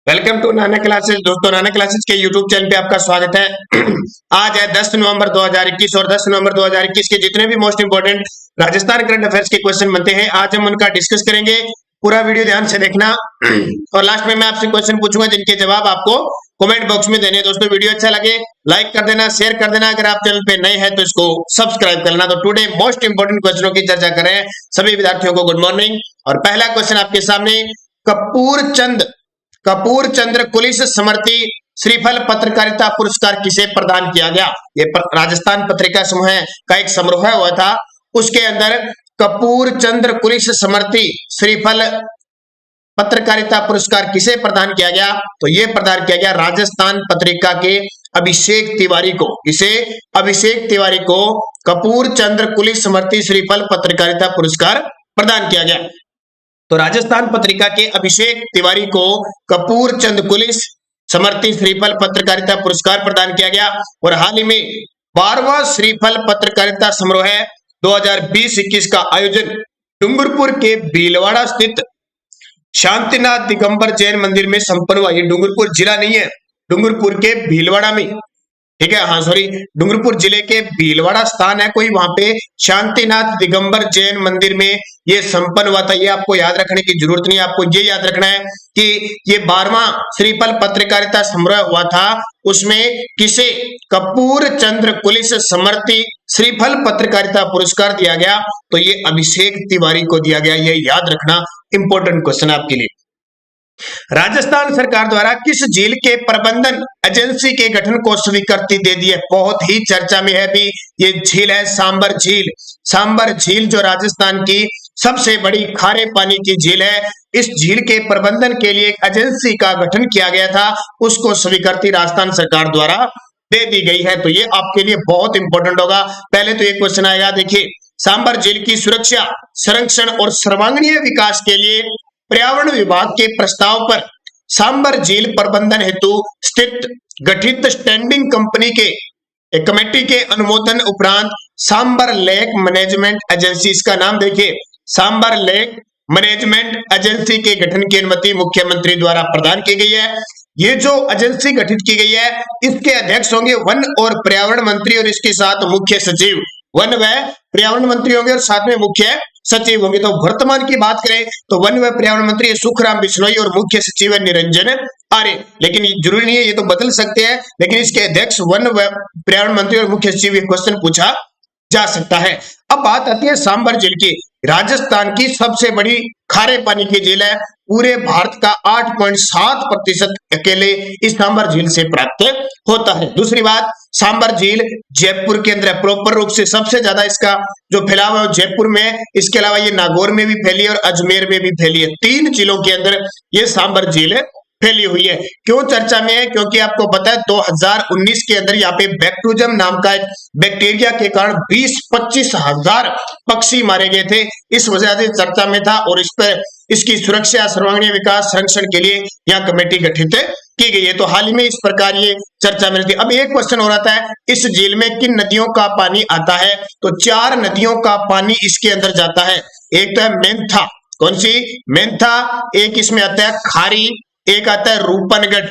Welcome to Nana classes. दोस्तों, नाना classes के YouTube channel पे आपका स्वागत है। आज है 10 नवंबर 2021 और 10 नवंबर 2021 के जितने भी most important Rajasthan current affairs के क्वेश्चन बनते हैं, आज हम उनका डिस्कस करेंगे। पूरा वीडियो ध्यान से देखना और लास्ट में मैं आपसे क्वेश्चन पूछूंगा जिनके जवाब आपको कमेंट बॉक्स में देने। दोस्तों, वीडियो अच्छा लगे लाइक कर देना, शेयर कर देना। अगर आप चैनल पे नए हैं तो इसको सब्सक्राइब कर लेना। तो टुडे मोस्ट इंपोर्टेंट क्वेश्चनों की चर्चा करें। सभी विद्यार्थियों को गुड मॉर्निंग। और पहला क्वेश्चन आपके सामने, कपूर चंद्र कुलिस स्मृति श्रीफल पत्रकारिता पुरस्कार किसे प्रदान किया गया? ये राजस्थान पत्रिका समूह का एक समारोह हुआ था, उसके अंदर कपूर चंद्र कुलिस स्मृति श्रीफल पत्रकारिता पुरस्कार किसे प्रदान किया गया? तो ये प्रदान किया गया राजस्थान पत्रिका के अभिषेक तिवारी को। इसे अभिषेक तिवारी को कपूर चंद्र कुलिस स्मृति श्रीफल पत्रकारिता पुरस्कार प्रदान किया गया। तो राजस्थान पत्रिका के अभिषेक तिवारी को कपूर चंद कुलिस स्मृति श्रीफल पत्रकारिता पुरस्कार प्रदान किया गया। और हाल ही में 12वां श्रीफल पत्रकारिता समारोह 2020-21 का आयोजन डूंगरपुर के भीलवाड़ा स्थित शांतिनाथ दिगंबर जैन मंदिर में संपन्न हुआ। ये डूंगरपुर जिला नहीं है, डूंगरपुर के भीलवाड़ा में, ठीक है, हाँ सॉरी, डूंगरपुर जिले के भीलवाड़ा स्थान है कोई, वहां पे शांतिनाथ दिगंबर जैन मंदिर में ये संपन्न हुआ था। ये आपको याद रखने की जरूरत नहीं है, आपको ये याद रखना है कि ये 12वां श्रीफल पत्रकारिता समारोह हुआ था, उसमें किसे कपूर चंद्र कुलिस स्मृति श्रीफल पत्रकारिता पुरस्कार दिया गया? तो ये अभिषेक तिवारी को दिया गया। ये याद रखना, इंपॉर्टेंट क्वेश्चन आपके लिए। राजस्थान सरकार द्वारा किस झील के प्रबंधन एजेंसी के गठन को स्वीकृति दे दी है? बहुत ही चर्चा में है भी ये झील है सांबर झील। सांबर झील जो राजस्थान की सबसे बड़ी खारे पानी की झील है, इस झील के प्रबंधन के लिए एक एजेंसी का गठन किया गया था, उसको स्वीकृति राजस्थान सरकार द्वारा दे दी गई है। तो ये आपके लिए बहुत इंपॉर्टेंट होगा। पहले तो एक क्वेश्चन आएगा, देखिए, सांबर झील की सुरक्षा, संरक्षण और सर्वांगीण विकास के लिए पर्यावरण विभाग के प्रस्ताव पर सांबर झील प्रबंधन हेतु गठित स्टैंडिंग कमेटी के अनुमोदन उपरांत सांबर लेक मैनेजमेंट एजेंसी, इसका नाम देखिए, सांबर लेक मैनेजमेंट एजेंसी के गठन की अनुमति मुख्यमंत्री द्वारा प्रदान की गई है। ये जो एजेंसी गठित की गई है, इसके अध्यक्ष होंगे वन और पर्यावरण मंत्री और इसके साथ मुख्य सचिव। वन व पर्यावरण मंत्री होंगे और साथ में मुख्य सचिव होंगे। तो वर्तमान की बात करें तो वन व पर्यावरण मंत्री सुखराम बिश्नोई और मुख्य सचिव है निरंजन आर्य। लेकिन जरूरी नहीं है, ये तो बदल सकते हैं, लेकिन इसके अध्यक्ष वन व पर्यावरण मंत्री और मुख्य सचिव, ये क्वेश्चन पूछा जा सकता है। अब बात आती है सांबर झील की। राजस्थान की सबसे बड़ी खारे पानी की झील है, पूरे भारत का 8.7% अकेले इस सांबर झील से प्राप्त होता है। दूसरी बात, सांबर झील जयपुर के अंदर प्रॉपर रूप से सबसे ज्यादा इसका जो फैलाव है जयपुर में, इसके अलावा ये नागौर में भी फैली है और अजमेर में भी फैली है। 3 जिलों के अंदर ये सांबर झील फैली हुई है। क्यों चर्चा में है? क्योंकि आपको पता है 2019 के अंदर यहाँ पे बैक्टूजम नाम का एक बैक्टीरिया के कारण 20-25 हजार पक्षी मारे गए थे, इस वजह से चर्चा में था। और इस पर इसकी सुरक्षा, सर्वांगीण विकास, संरक्षण के लिए यहाँ कमेटी गठित की गई है। तो हाल ही में इस प्रकार ये चर्चा में थी। अब एक क्वेश्चन हो रहा है, इस झील में किन नदियों का पानी आता है? तो 4 नदियों का पानी इसके अंदर जाता है। एक तो है मेंथा, कौन सी? मेंथा। एक इसमें आता है खारी, एक आता है रूपनगढ़,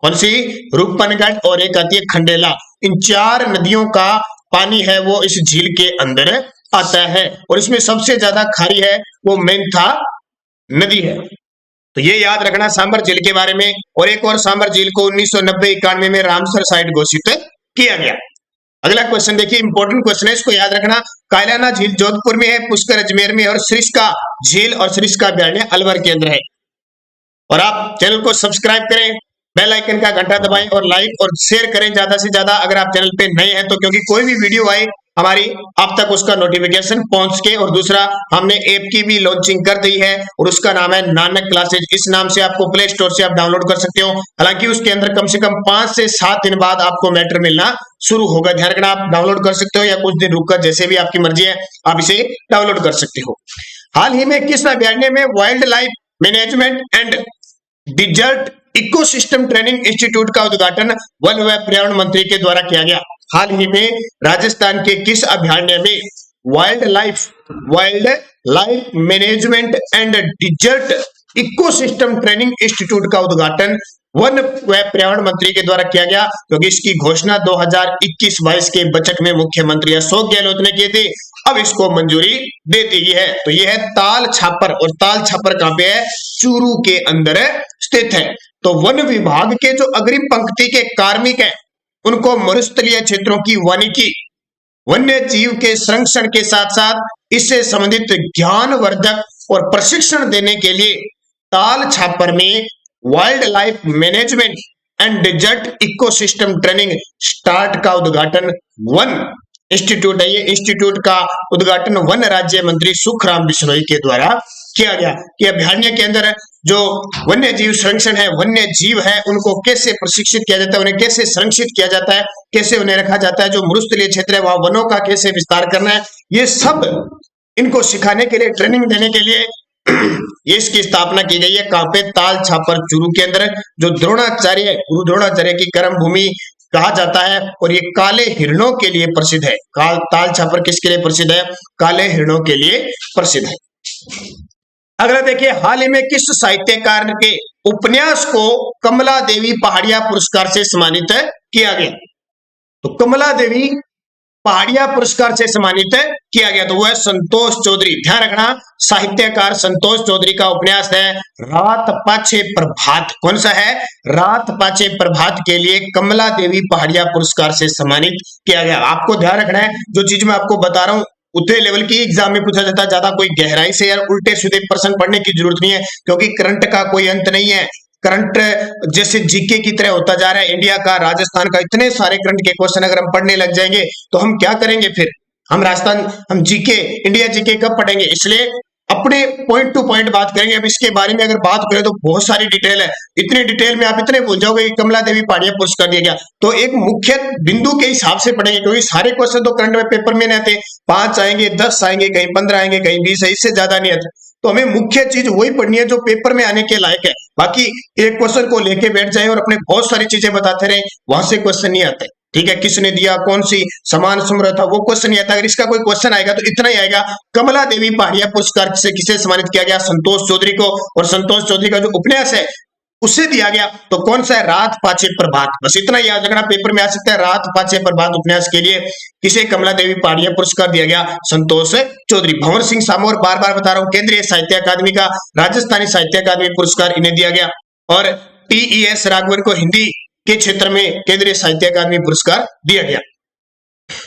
कौन सी? रूपनगढ़। और एक आती है खंडेला। इन 4 नदियों का पानी है वो इस झील के अंदर आता है और इसमें सबसे ज्यादा खारी है वो मेंथा नदी है। तो ये याद रखना सांबर झील के बारे में। और एक और, सांबर झील को 1990-91 में रामसर साइट घोषित किया गया। अगला क्वेश्चन देखिए, इंपॉर्टेंट क्वेश्चन है, इसको याद रखना। कायलाना झील जोधपुर में है, पुष्कर अजमेर में और सरिस्का झील और सरिस्का अभयारण्य अलवर के अंदर है। और आप चैनल को सब्सक्राइब करें, बेल आइकन का घंटा दबाएं और लाइक और शेयर करें ज्यादा से ज्यादा अगर आप चैनल पे नए हैं तो, क्योंकि कोई भी वीडियो आए हमारी आप तक उसका नोटिफिकेशन पहुंच के। और दूसरा, हमने ऐप की भी लॉन्चिंग कर दी है और उसका नाम है नानक क्लासेज। इस नाम से आपको प्ले स्टोर से आप डाउनलोड कर सकते हो। हालांकि उसके अंदर कम से कम 5 से 7 दिन बाद आपको मैटर मिलना शुरू होगा। ध्यान रखना, आप डाउनलोड कर सकते हो या कुछ दिन रुककर, जैसे भी आपकी मर्जी है, आप इसे डाउनलोड कर सकते हो। हाल ही में किस अभयारण्य में wildlife management and desert ecosystem training institute का उद्घाटन वन व पर्यावरण मंत्री के द्वारा किया गया? हाल ही में राजस्थान के किस अभयारण्य में wildlife management and desert ecosystem training institute का उद्घाटन वन व पर्यावरण मंत्री के द्वारा किया गया, क्योंकि इसकी घोषणा 2021-22 के बजट में मुख्यमंत्री अशोक गहलोत ने की थी। अब इसको मंजूरी दे दी गई है। तो यह है ताल छापर, और ताल छापर कहां पे है? चूरू के अंदर स्थित है। तो वन विभाग के जो अग्रिम पंक्ति के कार्मिक हैं, उनको मरुस्थलीय क्षेत्रों की वानिकी, वन्य जीव के संरक्षण के साथ साथ इससे संबंधित ज्ञानवर्धक और प्रशिक्षण देने के लिए ताल छापर में wildlife management and desert ecosystem training start का उद्घाटन वन इंस्टीट्यूट है। ये इंस्टीट्यूट का उद्घाटन वन राज्य मंत्री सुखराम बिश्नोई के द्वारा किया गया कि अभयारण्य के अंदर जो वन्य जीव संरक्षण है, वन्य जीव है, उनको कैसे प्रशिक्षित किया जाता है, उन्हें कैसे संरक्षित किया जाता है, कैसे उन्हें रखा जाता है, जो मरुस्थलीय क्षेत्र है वहां वनों का कैसे विस्तार करना है, ये सब इनको सिखाने के लिए, ट्रेनिंग देने के लिए ये इसकी स्थापना की गई है। कहां पे? ताल छापर चूरू के अंदर, जो द्रोणाचार्य, गुरु द्रोणाचार्य की कर्म भूमि कहा जाता है, और ये काले हिरणों के लिए प्रसिद्ध है। ताल छापर किसके लिए प्रसिद्ध है? काले हिरणों के लिए प्रसिद्ध है। अगला देखिए, हाल ही में किस साहित्यकार के उपन्यास को कमला देवी पहाड़िया पुरस्कार से सम्मानित किया गया? तो कमला देवी पहाड़िया पुरस्कार से सम्मानित किया गया, तो वो है संतोष चौधरी। ध्यान रखना, साहित्यकार संतोष चौधरी का उपन्यास है रात पाछे प्रभात। कौन सा है? रात पाछे प्रभात के लिए कमला देवी पहाड़िया पुरस्कार से सम्मानित किया गया। आपको ध्यान रखना है, जो चीज मैं आपको बता रहा हूं उतने लेवल की एग्जाम में पूछा जाता है, ज्यादा कोई गहराई से या उल्टे सीधे प्रश्न पढ़ने की जरूरत नहीं है, क्योंकि करंट का कोई अंत नहीं है। करंट जैसे जीके की तरह होता जा रहा है, इंडिया का, राजस्थान का, इतने सारे करंट के क्वेश्चन अगर हम पढ़ने लग जाएंगे तो हम क्या करेंगे फिर? हम जीके, इंडिया जीके कब पढ़ेंगे? इसलिए अपने पॉइंट टू पॉइंट बात करेंगे। अब इसके बारे में अगर बात करें तो बहुत सारी डिटेल है, इतनी डिटेल में आप इतने भूल जाओगे कि कमला देवी पहाड़िया पुरस्कार दिया गया। तो एक मुख्य बिंदु के हिसाब से पढ़ेंगे, क्योंकि सारे क्वेश्चन तो करंट में पेपर में नहीं आते, 5 आएंगे, 10 आएंगे, कहीं 15 आएंगे, कहीं 20 है, इससे ज्यादा नहीं आते। तो हमें मुख्य चीज वही पढ़नी है जो पेपर में आने के लायक है। बाकी एक क्वेश्चन को लेके बैठ जाए और अपने बहुत सारी चीजें बताते रहे, वहां से क्वेश्चन नहीं आते। ठीक है, किसने दिया, कौन सी समान संग्रह था, वो क्वेश्चन नहीं आता। अगर इसका कोई क्वेश्चन आएगा तो इतना ही आएगा, कमला देवी पहाड़िया पुरस्कार से किसे सम्मानित किया गया? संतोष चौधरी को। और संतोष चौधरी का जो उपन्यास है उससे दिया गया, तो कौन सा है? रात पाछे प्रभात। बस इतना याद रखना, पेपर में आ सकता है। रात पाछे प्रभात उपन्यास के लिए किसे कमला देवी पहाड़िया पुरस्कार दिया गया? संतोष चौधरी। भंवर सिंह सामोर, बार बार बता रहा हूं, केंद्रीय साहित्य अकादमी का राजस्थानी साहित्य अकादमी पुरस्कार इन्हें दिया गया। और टीईएस राघवन को हिंदी के क्षेत्र में केंद्रीय साहित्य अकादमी पुरस्कार दिया गया।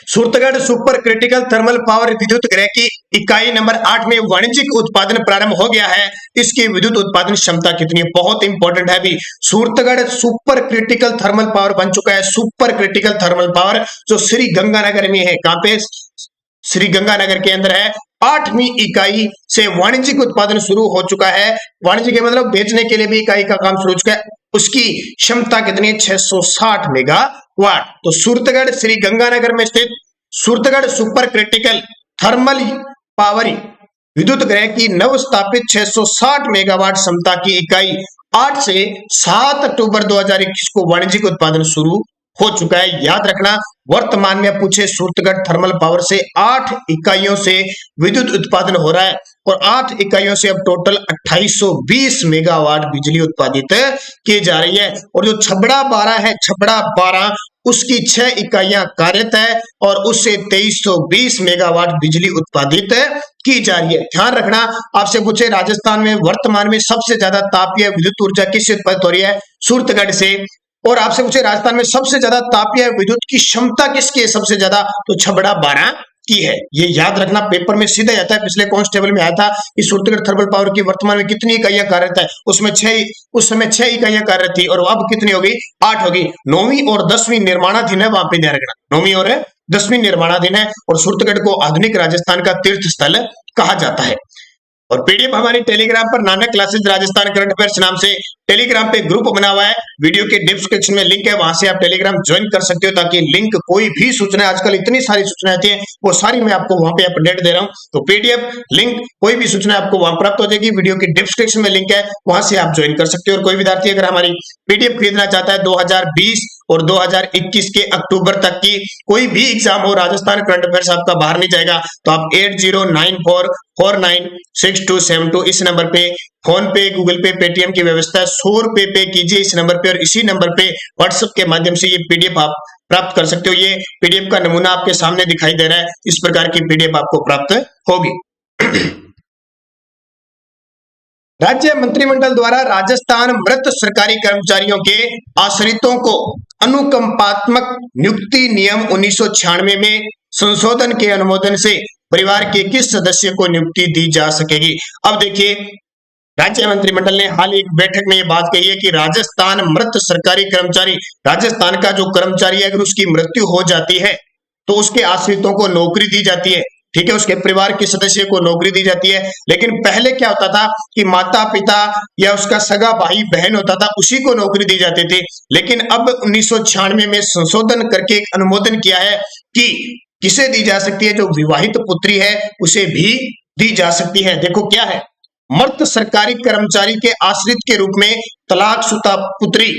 Suratgarh super critical thermal power विद्युत गृह की इकाई नंबर 8 में वाणिज्यिक उत्पादन प्रारंभ हो गया है। इसकी विद्युत उत्पादन क्षमता कितनी है? बहुत इंपॉर्टेंट है अभी। Suratgarh super critical thermal power बन चुका है। सुपर क्रिटिकल थर्मल पावर जो श्री गंगानगर में है। कहां पे? श्री गंगानगर के अंदर है। 8वीं इकाई से वाणिज्यिक उत्पादन शुरू हो चुका है। वाणिज्य के मतलब बेचने के लिए भी इकाई का काम शुरू हो चुका है। उसकी क्षमता कितनी है? 660 मेगावाट। तो सूरतगढ़ श्री गंगानगर में स्थित Suratgarh super critical thermal power विद्युत गृह की नव स्थापित 660 मेगावाट क्षमता की इकाई 8 से 7 अक्टूबर 2021 को वाणिज्यिक उत्पादन शुरू हो चुका है। याद रखना, वर्तमान में पूछे सूरतगढ़ थर्मल पावर से 8 इकाइयों से विद्युत उत्पादन हो रहा है, और 8 इकाइयों से अब टोटल 2820 मेगावाट बिजली उत्पादित की जा रही है। और जो छबड़ा 12 है, छबड़ा 12, उसकी 6 इकाइयां कार्यरत है और उससे 2320 मेगावाट बिजली उत्पादित की जा रही है। ध्यान रखना, आपसे पूछे राजस्थान में वर्तमान में सबसे ज्यादा तापीय विद्युत ऊर्जा किससे उत्पादित हो रही है? सूरतगढ़ से। और आपसे पूछे राजस्थान में सबसे ज्यादा तापीय विद्युत की क्षमता किसकी है? सबसे ज्यादा तो छबड़ा 12 की है। ये याद रखना, पेपर में सीधा आता है। पिछले कांस्टेबल में आया था कि सूरतगढ़ थर्मल पावर की वर्तमान में कितनी इकाइयां कार्यरत है, उसमें 6, उस समय 6 इकाइयां कार्यरत थी, और अब कितनी होगी? 8 होगी। 9वीं और 10वीं निर्माणाधीन है, वहां पे ध्यान रखना, 9वीं और 10वीं निर्माणाधीन है। और सूरतगढ़ को आधुनिक राजस्थान का तीर्थ स्थल कहा जाता है। और पीडीएफ हमारी टेलीग्राम पर Nanak classes Rajasthan current affairs नाम से टेलीग्राम पे ग्रुप बना हुआ है। वीडियो के डिस्क्रिप्शन में लिंक है, वहां से आप टेलीग्राम ज्वाइन कर सकते हो, ताकि लिंक कोई भी सूचना, आजकल इतनी सारी सूचना आती है, वो सारी मैं आपको वहां पे अपडेट दे रहा हूं। तो पीडीएफ लिंक कोई भी सूचना आपको वहां प्राप्त हो जाएगी। वीडियो के डिस्क्रिप्शन में लिंक है, वहां से आप ज्वाइन कर सकते हो। और कोई विद्यार्थी अगर हमारी पीडीएफ खरीदना चाहता है 2020 और 2021 के अक्टूबर तक की कोई भी एग्जाम हो, राजस्थान करंट अफेयर्स आपका बाहर नहीं जाएगा, तो आप 8094496272 इस नंबर पे फोन पे, गूगल पे, पेटीएम की व्यवस्था है, 100 रुपए पे कीजिए इस नंबर पे, और इसी नंबर पे व्हाट्सएप के माध्यम से ये पीडीएफ आप प्राप्त कर सकते हो। ये पीडीएफ का नमूना आपके सामने दिखाई दे रहा है, इस प्रकार की पीडीएफ आपको प्राप्त होगी। राज्य मंत्रिमंडल द्वारा राजस्थान मृत सरकारी कर्मचारियों के आश्रितों को अनुकंपात्मक नियुक्ति नियम 1996 में संशोधन के अनुमोदन से परिवार के किस सदस्य को नियुक्ति दी जा सकेगी। अब देखिए, राज्य मंत्रिमंडल ने हाल एक बैठक में यह बात कही है कि राजस्थान मृत सरकारी कर्मचारी, राजस्थान का जो कर्मचारी अगर उसकी मृत्यु हो जाती है तो उसके आश्रितों को नौकरी दी जाती है, ठीक है, उसके परिवार के सदस्य को नौकरी दी जाती है। लेकिन पहले क्या होता था कि माता पिता या उसका सगा भाई बहन होता था, उसी को नौकरी दी जाती थी। लेकिन अब 1996 में संशोधन करके एक अनुमोदन किया है कि किसे दी जा सकती है, जो विवाहित पुत्री है उसे भी दी जा सकती है। देखो क्या है, मृत सरकारी कर्मचारी के आश्रित के रूप में तलाकशुदा पुत्री,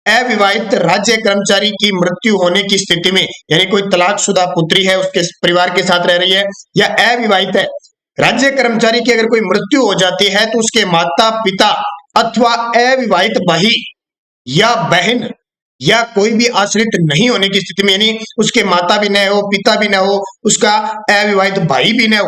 अविवाहित राज्य कर्मचारी की मृत्यु होने की स्थिति में, यानी कोई तलाकशुदा पुत्री है, उसके परिवार के साथ रह रही है, या अविवाहित है, राज्य कर्मचारी की अगर कोई मृत्यु हो जाती है तो उसके माता पिता अथवा अविवाहित भाई या बहन या कोई भी आश्रित नहीं होने की स्थिति में, यानी उसके माता भी न हो, पिता भी न हो, उसका अविवाहित भाई भी न हो,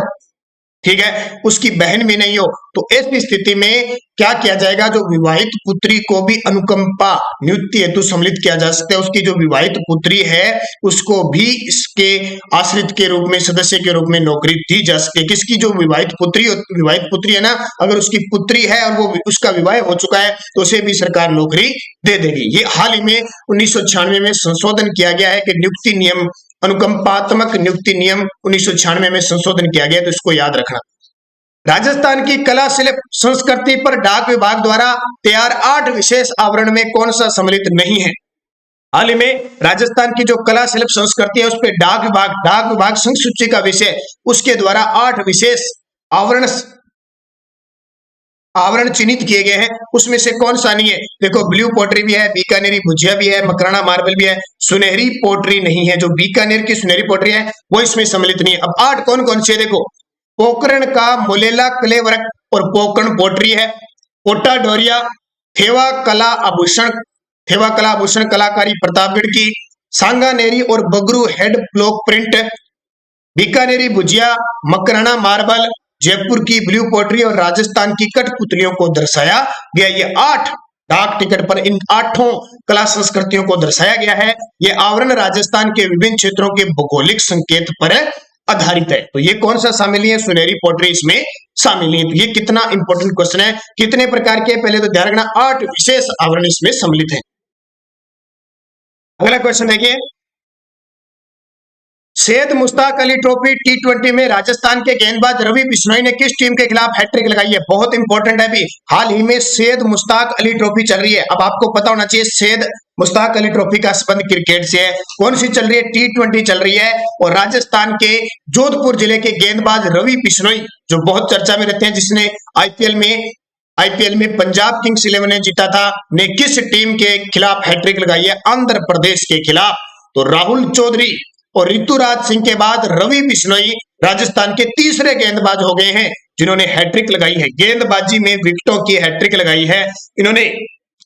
ठीक है, उसकी बहन भी नहीं हो, तो ऐसी स्थिति में क्या किया जाएगा, जो विवाहित पुत्री को भी अनुकंपा नियुक्ति हेतु सम्मिलित किया जा सकता है। उसकी जो विवाहित पुत्री है उसको भी इसके आश्रित के रूप में, सदस्य के रूप में नौकरी दी जा सकती है। किसकी, जो विवाहित पुत्री है ना, अगर उसकी पुत्री है और वो उसका विवाह हो चुका है तो उसे भी सरकार नौकरी दे देगी। ये हाल ही में 1996 में संशोधन किया गया है कि नियुक्ति नियम, अनुकंपात्मक नियुक्ति नियम 1996 में संशोधन किया गया, तो इसको याद रखना। राजस्थान की कला शिल्प संस्कृति पर डाक विभाग द्वारा तैयार 8 विशेष आवरण में कौन सा सम्मिलित नहीं है। हाल ही में राजस्थान की जो कला शिल्प संस्कृति है उस पर डाक विभाग संघ सूची का विषय, उसके द्वारा 8 विशेष आवरण चिन्हित किए गए हैं, उसमें से कौन सा नहीं है। देखो, ब्लू पोट्री भी है, बीकानेरी भुजिया भी है, मकराना मार्बल भी है, सुनहरी पोट्री नहीं है। जो बीकानेर की सुनहरी पोट्री है वो इसमें सम्मिलित नहीं है। अब 8 कौन कौन से, देखो, पोकरण का मोलेला क्ले वर्क और पोकरण पोट्री है, कोटा डोरिया, थेवा कला आभूषण कलाकारी प्रतापगढ़ की, सांगानेरी और बगरू हेड ब्लॉक प्रिंट, बीकानेरी भुजिया, मकराना मार्बल, जयपुर की ब्लू पोट्री और राजस्थान की कठपुतलियों को दर्शाया गया। ये 8 डाक टिकट पर इन 8 कला संस्कृतियों को दर्शाया गया है। ये आवरण राजस्थान के विभिन्न क्षेत्रों के भौगोलिक संकेत पर आधारित है। तो ये कौन सा शामिल है, सुनहरी पोट्री इसमें शामिल है। तो ये कितना इंपॉर्टेंट क्वेश्चन है, कितने प्रकार के, पहले तो ध्यान रखना 8 विशेष आवरण इसमें सम्मिलित है। अगला क्वेश्चन देखिए, सैयद मुश्ताक अली ट्रॉफी T20 में राजस्थान के गेंदबाज रवि बिश्नोई ने किस टीम के खिलाफ हैट्रिक लगाई है। बहुत इंपॉर्टेंट है, अभी हाल ही में सैयद मुश्ताक अली ट्रॉफी चल रही है। अब आपको पता होना चाहिए सैयद मुश्ताक अली ट्रॉफी का संबंध क्रिकेट से है। कौन सी चल रही है, T20 चल रही है, और राजस्थान के जोधपुर जिले के गेंदबाज रवि बिश्नोई, जो बहुत चर्चा में रहते हैं, जिसने आईपीएल में पंजाब किंग्स 11 ने जीता था, ने किस टीम के खिलाफ हैट्रिक लगाई है, आंध्र प्रदेश के खिलाफ। तो राहुल चौधरी और ऋतुराज सिंह के बाद रवि बिश्नोई राजस्थान के तीसरे गेंदबाज हो गए हैं जिन्होंने हैट्रिक लगाई है, गेंदबाजी में विकेटों की हैट्रिक लगाई है। इन्होंने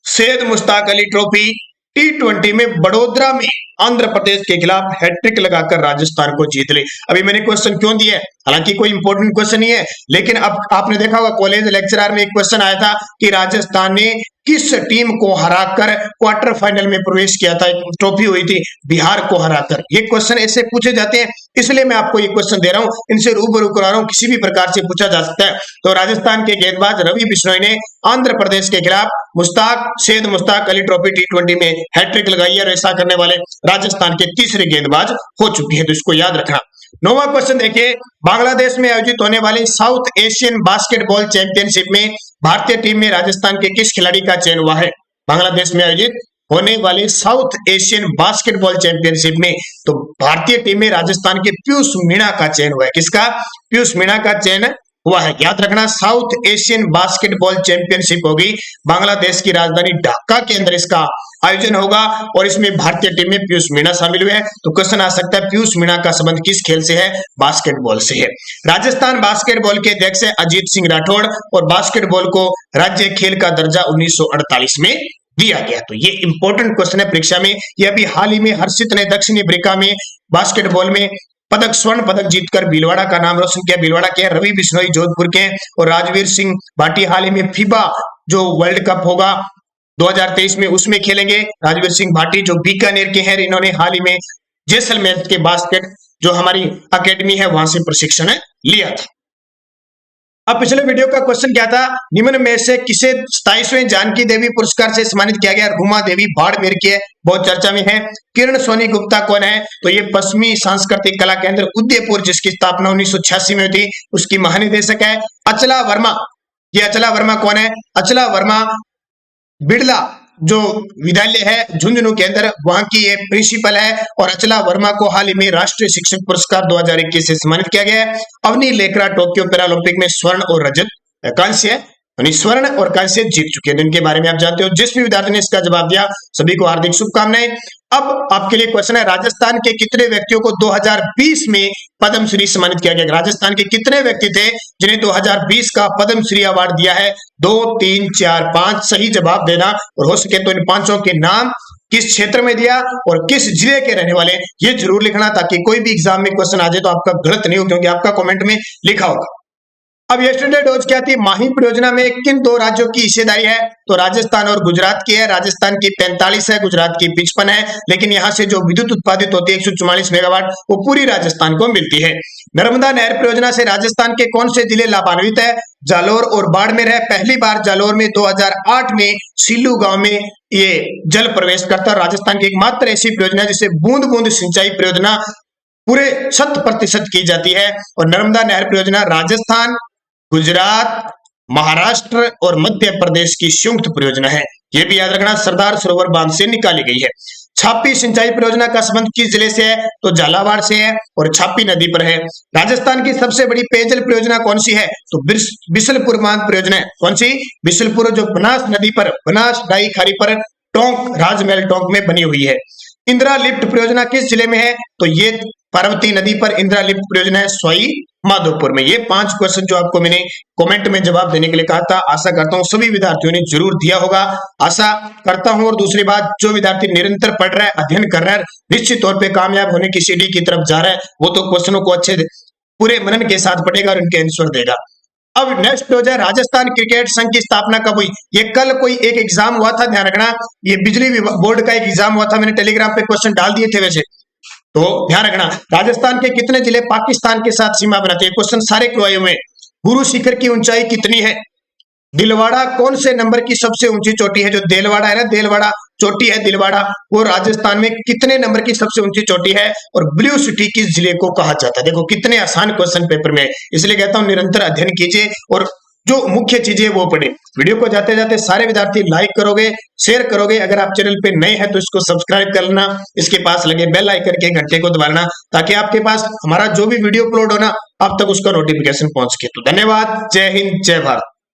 सैयद मुश्ताक अली ट्रॉफी T20 में बड़ोदरा में आंध्र प्रदेश के खिलाफ हैट्रिक लगाकर राजस्थान को जीत ली। अभी मैंने क्वेश्चन क्यों दिया है, हालांकि कोई इंपॉर्टेंट क्वेश्चन नहीं है, लेकिन अब आपने देखा होगा कॉलेज लेक्चरर में एक क्वेश्चन आया था कि राजस्थान ने किस टीम को हराकर क्वार्टर फाइनल में प्रवेश किया था, ट्रॉफी हुई थी बिहार को हराकर। ये क्वेश्चन ऐसे पूछे जाते हैं, इसलिए मैं आपको ये क्वेश्चन दे रहा हूं, इनसे रूबरू करा रहा हूं, किसी भी प्रकार से पूछा जा सकता है। तो राजस्थान के गेंदबाज रवि बिश्नोई ने आंध्र प्रदेश के खिलाफ सैयद मुश्ताक अली ट्रॉफी T20 में हैट्रिक लगाई है, और ऐसा करने वाले राजस्थान के तीसरे गेंदबाज हो चुके हैं, तो इसको याद रखना। 9वां क्वेश्चन देखिए, बांग्लादेश में आयोजित होने वाली साउथ एशियन बास्केटबॉल चैंपियनशिप में भारतीय टीम में राजस्थान के किस खिलाड़ी का चयन हुआ है। बांग्लादेश में आयोजित होने वाली साउथ एशियन बास्केटबॉल चैंपियनशिप में तो भारतीय टीम में राजस्थान के पीयूष मीणा का चयन हुआ है। किसका, पीयूष मीणा का चयन हुआ है। याद रखना, साउथ एशियन बास्केटबॉल चैंपियनशिप होगी, बांग्लादेश की राजधानी ढाका के अंदर इसका आयोजन होगा और इसमें भारतीय टीम में पीयूष मीणा शामिल हुए हैं। तो क्वेश्चन आ सकता है पीयूष मीणा का संबंध किस खेल से है? बास्केटबॉल से है। राजस्थान बास्केटबॉल के अध्यक्ष है अजीत सिंह राठौड़ और बास्केटबॉल को राज्य खेल का दर्जा 1948 में दिया गया। तो ये इंपॉर्टेंट क्वेश्चन है परीक्षा में। ये अभी हाल ही में हर्षित ने दक्षिणी अफ्रीका में बास्केटबॉल में स्वर्ण पदक जीतकर भीलवाड़ा का नाम रोशन किया। भीलवाड़ा के रवि बिश्नोई जोधपुर के और राजवीर सिंह भाटी हाल ही में फीबा जो वर्ल्ड कप होगा 2023 में उसमें खेलेंगे। राजवीर सिंह भाटी जो बीकानेर के हैं, इन्होंने हाल ही में जैसलमेर के बास्केट जो हमारी अकेडमी है वहां से प्रशिक्षण लिया था। अब पिछले वीडियो का क्वेश्चन क्या था? निम्न में से किसे 27वें जानकी देवी पुरस्कार से सम्मानित किया गया? रूमा देवी बाड़मेर की है, बहुत चर्चा में है। किरण सोनी गुप्ता कौन है? तो ये पश्चिमी सांस्कृतिक कला केंद्र उदयपुर जिसकी स्थापना 1986 में हुई थी उसकी महानिदेशक है। अचला वर्मा, ये अचला वर्मा कौन है? अचला वर्मा बिड़ला जो विद्यालय है झुंझुनू के अंदर वहां की ये प्रिंसिपल है और अचला वर्मा को हाल ही में राष्ट्रीय शिक्षक पुरस्कार 2021 से सम्मानित किया गया है। अवनी लेकरा टोक्यो पैरालंपिक में स्वर्ण और रजत कांस्य स्वर्ण और कांस्य जीत चुके हैं, जिनके बारे में आप जानते हो। जिस भी विद्यार्थी ने इसका जवाब दिया सभी को हार्दिक शुभकामनाएं। अब आपके लिए क्वेश्चन है, राजस्थान के कितने व्यक्तियों को 2020 में पद्मश्री सम्मानित किया गया? राजस्थान के कितने व्यक्ति थे जिन्हें 2020 का पद्मश्री अवार्ड दिया है? 2, 3, 4, 5 सही जवाब देना और हो सके तो इन पांचों के नाम किस क्षेत्र में दिया और किस जिले के रहने वाले ये जरूर लिखना, ताकि कोई भी एग्जाम में क्वेश्चन आ जाए तो आपका गलत नहीं हो, क्योंकि आपका कमेंट में लिखा होगा। अब यस्टरडे डोज क्या थी? माही परियोजना में किन दो राज्यों की हिस्सेदारी है? तो राजस्थान और गुजरात की है। राजस्थान की 45 है, गुजरात की 55 है, लेकिन यहां से जो विद्युत उत्पादित होती है 144 मेगावाट वो पूरी राजस्थान को मिलती है। नर्मदा नहर परियोजना से राजस्थान के कौन से जिले लाभान्वित है? जालोर और बाड़मेर है। पहली बार जालोर में 2008 में सीलू गांव में ये जल प्रवेश करता है। राजस्थान की एकमात्र ऐसी परियोजना जिसे बूंद बूंद सिंचाई परियोजना पूरे 100% की जाती है। और नर्मदा नहर परियोजना राजस्थान, गुजरात, महाराष्ट्र और मध्य प्रदेश की संयुक्त परियोजना है। यह भी याद रखना, सरदार सरोवर बांध से निकाली गई है। छापी सिंचाई परियोजना का संबंध किस जिले से है? तो झालावाड़ से है और छापी नदी पर है। राजस्थान की सबसे बड़ी पेयजल परियोजना कौन सी है? तो बिशलपुर बांध परियोजना है। कौन सी? बिशलपुर जो बनास नदी पर, बनास डाई खारी पर टोंक राजमहल टोंक में बनी हुई है। इंदिरा लिफ्ट परियोजना किस जिले में है? तो ये पार्वती नदी पर इंदिरा लिफ्ट परियोजना है सवाई माधोपुर में। ये 5 क्वेश्चन जो आपको मैंने कमेंट में जवाब देने के लिए कहा था, आशा करता हूं सभी विद्यार्थियों ने जरूर दिया होगा, आशा करता हूं। और दूसरी बात, जो विद्यार्थी निरंतर पढ़ रहा है, अध्ययन कर रहा है, निश्चित तौर पे कामयाब होने की सीढ़ी की तरफ जा रहा है, वो तो क्वेश्चनों को अच्छे पूरे मनन के साथ पढ़ेगा और उनके आंसर देगा। अब नेक्स्ट हो जाए, राजस्थान क्रिकेट संघ की स्थापना कब हुई? ये कल कोई एक एग्जाम हुआ था, ध्यान रखना, ये बिजली बोर्ड का एक एग्जाम हुआ था, मैंने टेलीग्राम पे क्वेश्चन डाल दिए थे वैसे, तो ध्यान रखना। राजस्थान के कितने जिले पाकिस्तान के साथ सीमा बनाते हैं? क्वेश्चन सारे क्लोए में। गुरु शिखर की ऊंचाई कितनी है? दिलवाड़ा कौन से नंबर की सबसे ऊंची चोटी है? जो देलवाड़ा है ना, देलवाड़ा चोटी है दिलवाड़ा, वो राजस्थान में कितने नंबर की सबसे ऊंची चोटी है? और ब्लू सिटी किस जिले को कहा जाता है? देखो कितने आसान क्वेश्चन पेपर में, इसलिए कहता हूं निरंतर अध्ययन कीजिए और जो मुख्य चीजें वो पढ़े। वीडियो को जाते जाते सारे विद्यार्थी लाइक करोगे, शेयर करोगे। अगर आप चैनल पे नए हैं तो इसको सब्सक्राइब कर लेना, इसके पास लगे बेल आइकन के घंटे को दबाना, ताकि आपके पास हमारा जो भी वीडियो अपलोड होना अब तक उसका नोटिफिकेशन पहुंच सके। तो धन्यवाद, जय हिंद, जय भारत।